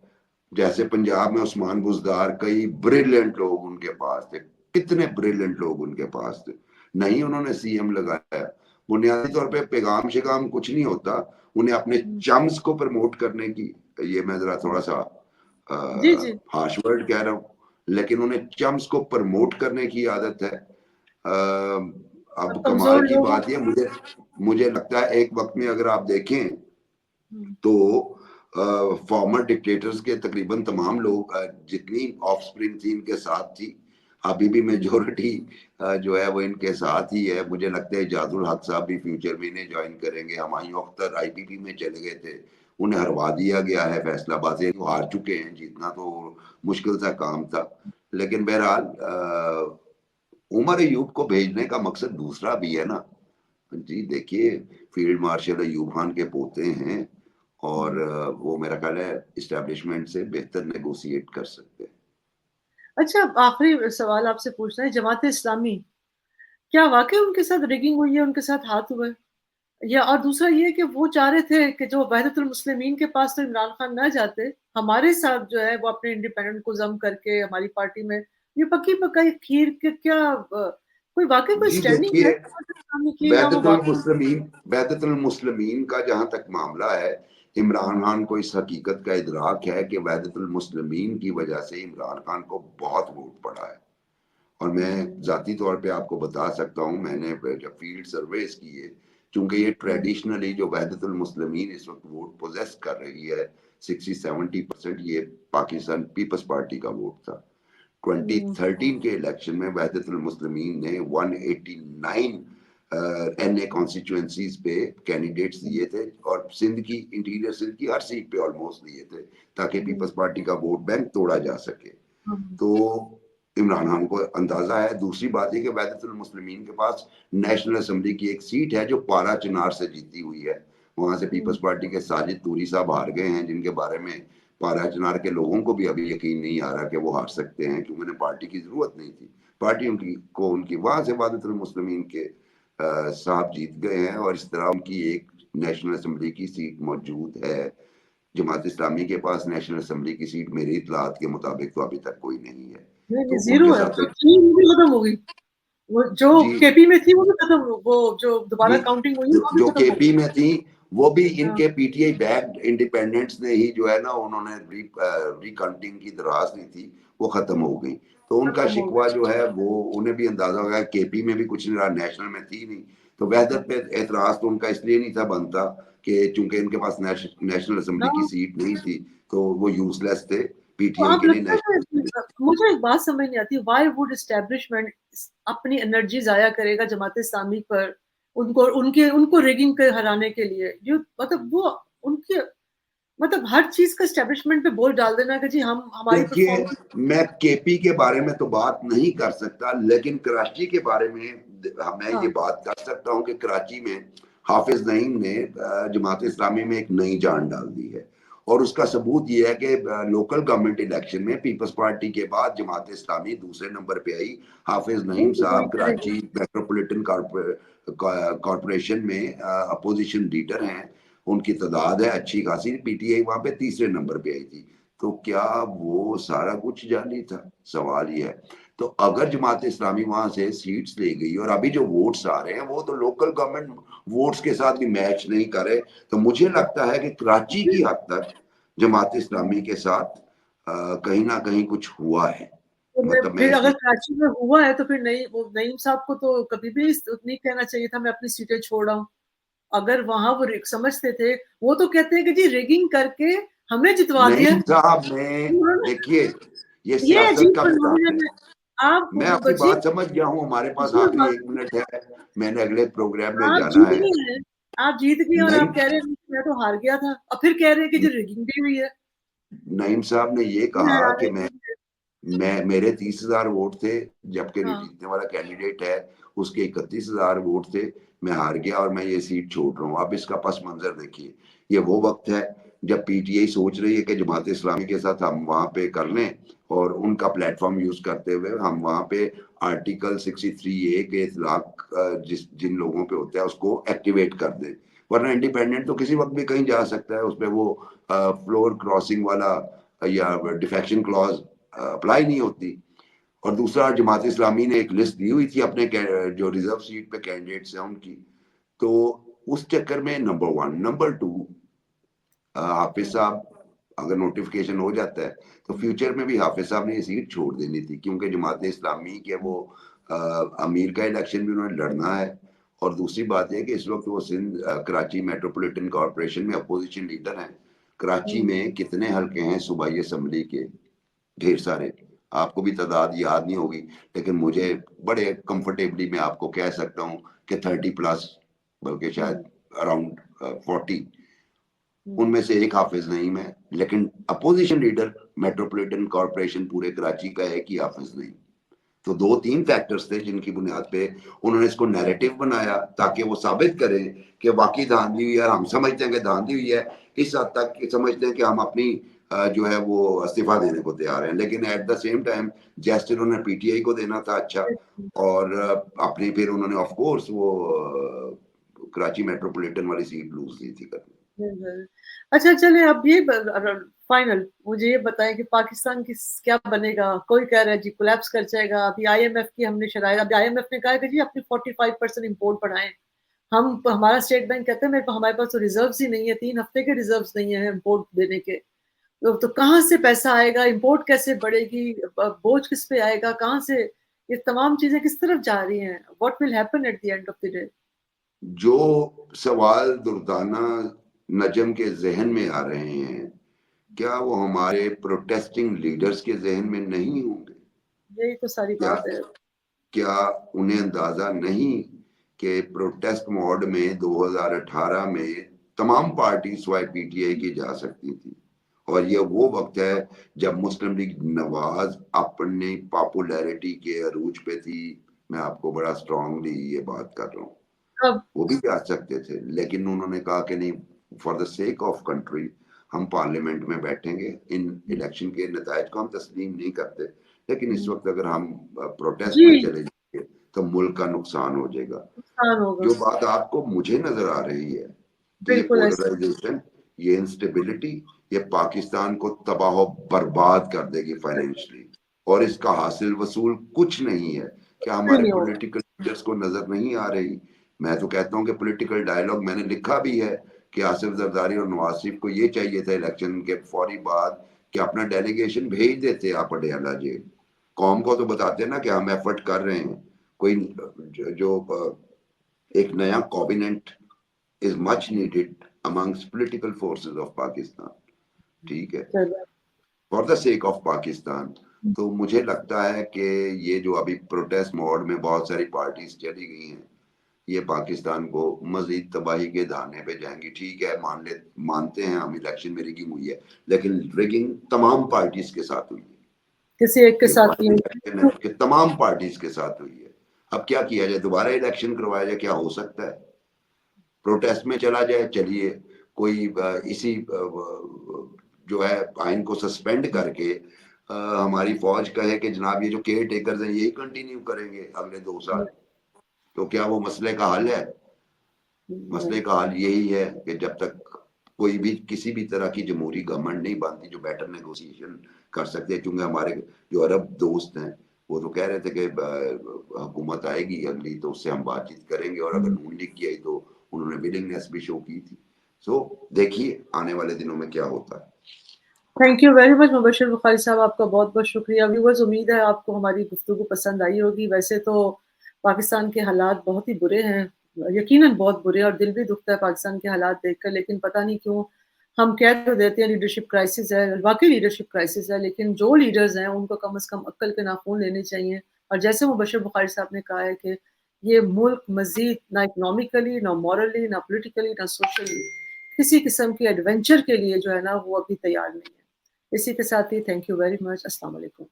जैसे पंजाब में उस्मान बुजदार, कई ब्रिलियंट लोग उनके पास थे, कितने ब्रिलियंट लोग उनके पास थे, नहीं उन्होंने सीएम लगाया। बुनियादी तौर पे पैगाम शिगाम कुछ नहीं होता, उन्हें अपने हुँ, चम्स को प्रमोट करने की, ये मैं जरा थोड़ा सा जी, जी। हार्श वर्ड कह रहा हूँ, लेकिन उन्हें चम्स को प्रमोट करने की आदत है। और अब कमाल कमज़ोर की लोगों बात ये, मुझे मुझे लगता है एक वक्त में अगर आप देखें हुँ, तो फॉर्मर डिक्टेटर्स के तकरीबन तमाम लोग, जितनी ऑफस्प्रिंग थी इनके साथ थी, अभी भी मेजोरिटी जो है वो इनके साथ ही है। मुझे लगता है इजाजुल हक साहब भी फ्यूचर में इन्हें ज्वाइन करेंगे। हुमायूं अख्तर आईपीपी में चले गए थे, उन्हें हरवा दिया गया है फैसलाबाद से, वो हार चुके हैं, जीतना तो मुश्किल सा काम था। लेकिन बहरहाल उमर अयूब को भेजने का मकसद दूसरा भी है ना जी। देखिए, फील्ड मार्शल अयूब खान के पोते हैं और हुँ। वो मेरा ख्याल है इस्टेब्लिशमेंट से बेहतर नेगोशिएट कर सकते हैं। अच्छा, आखिरी सवाल आपसे पूछना है, जमात-ए-इस्लामी, क्या वाक़ई उनके साथ रिगिंग हुई है, उनके साथ हाथ हुआ है? या और दूसरा ये कि वो चाह रहे थे कि जो वहदतुल मुस्लिमीन के पास तो इमरान खान ना जाते, हमारे साथ जो है वो अपने इंडिपेंडेंट को ज़म करके हमारी पार्टी में, ये पक्की-पक्काई खीर के क्या कोई वाक़ई कोई जी स्टैंडिंग है देखिए, जमात-ए-इस्लामी की या वो वहदतुल वाक़ई मुस्लिमीन वहदतुल मुस्लिमीन का जहाँ तक मामला है, इमरान हुँ, खान को इस हकीकत का इदराक है कि वहदतुल मुस्लिमीन की वजह से इमरान खान को बहुत वोट पड़ा है। और मैं हुँ, ज़ाती तौर पे आपको बता सकता हूँ, मैंने जब फील्ड सर्वेस किए, चूँकि ये हुँ, ट्रेडिशनली जो वहदतुल मुस्लिमीन इस वक़्त वोट पोज़ेस कर रही है, 60-70% ये पाकिस्तान पीपल्स पार्टी का वोट था। हुँ, 2013 के इलेक्शन में वहदतुल मुस्लिमीन ने 189 एनए कॉन्स्टिट्यूएंसीज पे कैंडिडेट्स हुँ, दिए थे और सिंध की इंटीरियर सिंध की हर सीट पे ऑलमोस्ट दिए थे ताकि हुँ, पीपल्स पार्टी का वोट बैंक तोड़ा जा सके। हुँ, तो इमरान खान को अंदाजा है। दूसरी बात है कि वहदतुल मुस्लिमीन के पास नेशनल असेंबली की एक सीट है जो पारा चिनार से जीती हुई है। वहां से हुँ, पीपल्स पार्टी के साजिद तूरी साहब हार गए हैं, जिनके बारे में पारा चिनार के लोगों को भी अभी यकीन नहीं आ रहा कि वो हार सकते हैं, क्योंकि उन्हें पार्टी की जरूरत नहीं थी। पार्टी उनकी वहां से वहदतुल मुस्लिमीन के साहब जीत गए हैं और इस तरह उनकी एक नेशनल असेंबली की सीट मौजूद है। जमात इस्लामी के पास नेशनल असेंबली की सीट मेरी इतलात के मुताबिक तो अभी तक कोई नहीं है। नहीं, नहीं तो ज़ीरो उनके है, साथ जो थी वो भी खत्म हो गई। वो जो जी, केपी में थी वो भी खत्म हो वो जो दोबारा जी, काउंटिंग हुई वो भी जो खत्म हो केपी गई। में थी, वो भी हाँ, इनके पीटीआई बैक्ड इंडिपेंडेंट्स ने ही जो है ना, उन्होंने रिकाउंटिंग की दरख्वास्त दी थी, वो खत्म हुँ, हो गई। तो उनका खत्म हो शिकवा जो है वो उन्हें भी अंदाजा हो गया, केपी में भी कुछ नहीं रहा, नेशनल में थी नहीं। तो वहदत पे एतराज तो उनका इसलिए नहीं था बनता कि चूंकि इनके पास नेशनल असेंबली की गई। सीट नहीं थी, तो वो यूजलेस थे तो पीटीआई आप के लिए लगता है नेशनल कि असेंबली। मुझे एक बात समझ नहीं आती, व्हाई वुड एस्टेब्लिशमेंट अपनी एनर्जी ज़ाया करेगा जमात-ए-इस्लामी पर, उनको रिगिंग के हराने के लिए। जो मतलब वो उनके मतलब हर चीज़ का एस्टेब्लिशमेंट पे बोझ डाल देना कि जी हम हमारी देखिए, परफॉर्मेंस मैं केपी के बारे में तो बात नहीं कर सकता, लेकिन कराची के बारे में मैं ये हाँ, बात कर सकता हूँ कि कराची में हाफिज नईम ने जमात इस्लामी में एक नई जान डाल दी है। और उसका सबूत ये है कि लोकल गवर्नमेंट इलेक्शन में पीपल्स पार्टी के बाद जमात इस्लामी दूसरे नंबर पे आई। हाफिज वो नईम तो वही साहब करेगी। कराची मेट्रोपॉलिटन कॉरपोरेशन में अपोजिशन लीडर हैं। उनकी तादाद है अच्छी खासी। पीटीआई वहां पे तीसरे नंबर पे आई थी। तो क्या वो सारा कुछ जानी था? सवाल ये है। तो अगर जमात इस्लामी वहां से सीट्स ले गई और अभी जो वोट्स आ रहे हैं वो तो लोकल गवर्नमेंट वोट्स के साथ भी मैच नहीं करे, तो मुझे लगता है कि कराची की हद तक जमात इस्लामी के साथ कहीं ना कहीं कुछ हुआ है। तो मैं मतलब मैं फिर अगर इस कराची में हुआ है तो फिर नईम साहब को तो कभी भी नहीं कहना चाहिए था मैं अपनी सीटें छोड़ रहा हूँ। अगर वहाँ वो समझते थे, वो तो कहते हैं कि जी रिगिंग करके हमें जितवा दिया। नईम साहब ने, उन्होंने देखिए, ये ये सियासत अजीब का फिनोमिनन है। है। आप मैं आपकी अजीब बात समझ गया हूँ। हमारे पास अजीब आखिरी बात 1 मिनट है, मैंने अगले प्रोग्राम में आप जाना जीत है। गए हैं। आप जीत गए और नईम आप कह रहे हैं मैं तो हार गया था। और फिर कह रहे हैं कि जी रिगिंग भी हुई है। नईम साहब ने ये ये कहा हैरानी कि की चीज़ है। मैं मेरे 30,000 वोट थे, जबकि जो हाँ, जीतने वाला कैंडिडेट है उसके 31,000 वोट थे। मैं हार गया और मैं ये सीट छोड़ रहा हूँ। अब इसका पस मंजर देखिए। ये वो वक्त है जब पीटीआई सोच रही है कि जमात इस्लामी के साथ हम वहां पे कर लें और उनका प्लेटफॉर्म यूज करते हुए हम वहां पे आर्टिकल 63A के इतलाक जिन लोगों पे होता है उसको एक्टिवेट कर दें। वरना इंडिपेंडेंट तो किसी वक्त भी कहीं जा सकता है। उसपे वो फ्लोर क्रॉसिंग वाला या डिफेक्शन क्लॉज अप्लाई नहीं होती। और दूसरा, जमात इस्लामी ने एक लिस्ट दी हुई थी अपने जो रिजर्व सीट पे कैंडिडेट्स हैं उनकी। तो उस चक्कर में नंबर वन, नंबर टू, हाफिज हुँ, साहब अगर नोटिफिकेशन हो जाता है तो हुँ, फ्यूचर में भी हाफिज साहब ने ये सीट छोड़ देनी थी, क्योंकि जमात इस्लामी के वो अ, अमीर का इलेक्शन भी उन्होंने लड़ना है। और दूसरी बात यह कि इस वक्त वो सिंध कराची मेट्रोपॉलिटन कॉरपोरेशन में अपोजिशन लीडर हैं। कराची हुँ, में कितने हल्के हैं सूबाई असम्बली के? ढेर सारे। आपको भी तादाद याद नहीं होगी, लेकिन मुझे बड़े कंफर्टेबली मैं आपको कह सकता हूँ कि 30+, बल्कि शायद हुँ, अराउंड 40। हुँ, उनमें से एक हाफिज नईम है, लेकिन अपोजिशन लीडर मेट्रोपॉलिटन कॉरपोरेशन पूरे कराची का है कि हाफिज नईम। तो 2-3 फैक्टर्स थे जिनकी बुनियाद पे उन्होंने इसको नैरेटिव बनाया ताकि वो साबित करें कि वाक़ई धांधली हुई है, और हम समझते हैं कि धांधली हुई है, इस हद तक कि समझते हैं कि हम अपनी जो है वो इस्तीफ़ा देने को तैयार हैं। लेकिन at the same time gesture उन्होंने पीटीआई को देना था अच्छा, और अपनी फिर उन्होंने ऑफ कोर्स वो कराची मेट्रोपॉलिटन वाली सीट लूज़ की थी करनी। अच्छा चलिए अब ये फाइनल मुझे ये बताएं कि पाकिस्तान की क्या बनेगा। कोई कह रहा है जी कोलैप्स कर जाएगा। अभी आईएमएफ की हमने शराइ, अभी आईएमएफ ने कहा कि जी अपनी 45% इंपोर्ट बढ़ाएं। हम हमारा स्टेट बैंक कहते हैं मेरे हमारे पास तो रिजर्व्स ही नहीं है, 3 हफ्ते के रिजर्व्स नहीं है इंपोर्ट देने के। तो कहाँ से पैसा आएगा, इंपोर्ट कैसे बढ़ेगी, बोझ किस पे आएगा, कहाँ से ये तमाम चीजें किस तरफ जा रही हैं, what will happen at the end of the day. जो सवाल दुर्दाना नजम के जहन में आ रहे हैं, क्या वो हमारे प्रोटेस्टिंग लीडर्स के जहन में नहीं होंगे? यही तो सारी क्या बात है। क्या उन्हें अंदाजा नहीं कि प्रोटेस्ट मोड में 2018 में तमाम पार्टी स्वाय पीटीआई की जा सकती थी, और ये वो वक्त है जब मुस्लिम लीग नवाज अपनी पॉपुलैरिटी के अरूज पे थी। मैं आपको बड़ा स्ट्रांगली ये बात कर रहा हूँ, अब वो भी जा सकते थे, लेकिन उन्होंने कहा कि नहीं, for the sake of country हम पार्लियामेंट में बैठेंगे। इन इलेक्शन के नतायज को हम तस्लीम नहीं करते, लेकिन इस वक्त अगर हम प्रोटेस्ट में जी चले जाएंगे तो मुल्क का नुकसान हो जाएगा। नुकसान होगा। जो बात आपको मुझे नजर आ रही है कि ये बिल्कुल ऐसे। पोलराइजेशन, ये इंस्टेबिलिटी, ये पाकिस्तान को तबाह बर्बाद कर देगी फाइनेंशियली, और इसका हासिल वसूल कुछ नहीं है। क्या हमारे नहीं होगा। पॉलिटिकल लीडर्स को नजर नहीं आ रही? मैं तो कहता हूँ कि पॉलिटिकल डायलॉग मैंने लिखा भी है कि आसिफ जरदारी और नवाज शरीफ को ये चाहिए था इलेक्शन के फौरी बाद कि अपना डेलीगेशन भेज देते आप पटियाला जेल, कौम को तो बताते ना कि हम एफर्ट कर रहे हैं। कोई जो एक नया कॉबिनेट is much needed amongst political forces of Pakistan, ठीक है, चलो। For the sake of Pakistan. तो मुझे लगता है कि ये जो अभी प्रोटेस्ट मोड में बहुत सारी पार्टीज चली गई हैं, ये पाकिस्तान को मजीद तबाही के दाने पे जाएंगी। ठीक है, मानते हैं हम इलेक्शन में रिगिंग हुई है, लेकिन रिगिंग तमाम पार्टीज के साथ हुई है। किसी एक के ये साथ वन नहीं। इलेक्शन है कि तमाम पार्टीज के साथ हुई है। अब क्या किया जाए, दोबारा इलेक्शन करवाया जाए, क्या हो सकता है? प्रोटेस्ट में चला जाए, चलिए, कोई इसी जो है आइन को सस्पेंड करके हमारी फौज कहे कि जनाब ये जो केयर टेकर्स हैं यही कंटिन्यू करेंगे अगले 2 साल, तो क्या वो मसले का हल है? मसले का हल यही है कि जब तक कोई भी किसी भी तरह की जमहूरी गवर्नमेंट नहीं बनती जो बेटर नेगोशिएशन कर सकते हैं, क्योंकि हमारे जो अरब दोस्त हैं वो तो कह रहे थे कि हुकूमत आएगी अगली तो उससे हम बातचीत करेंगे, और अगर नून लीग की आई तो उन्होंने विलिंगनेस भी शो की थी। सो देखिए आने वाले दिनों में क्या होता है। Thank you very much Mubashir Bukhari साहब, आपका बहुत बहुत शुक्रिया। व्यूअर्स, उम्मीद है आपको हमारी गुफ्तगू पसंद आई होगी। वैसे तो पाकिस्तान के हालात बहुत ही बुरे हैं, यकीनन बहुत बुरे, और दिल भी दुखता है पाकिस्तान के हालात देखकर, लेकिन पता नहीं क्यों हम कह तो देते हैं लीडरशिप क्राइसिस है, वाकई लीडरशिप क्राइसिस है, लेकिन जो लीडर्स हैं उनको कम से कम अक्ल के नाखून लेने चाहिए। और जैसे मुबशर बुखारी साहब ने कहा है कि ये मुल्क मजीद ना इकोनॉमिकली, ना मॉरली, ना पोलिटिकली, ना सोशली किसी किस्म की एडवेंचर के लिए जो है ना वो अभी तैयार नहीं है। इसी के साथ ही थैंक यू वेरी मच। अस्सलाम वालेकुम।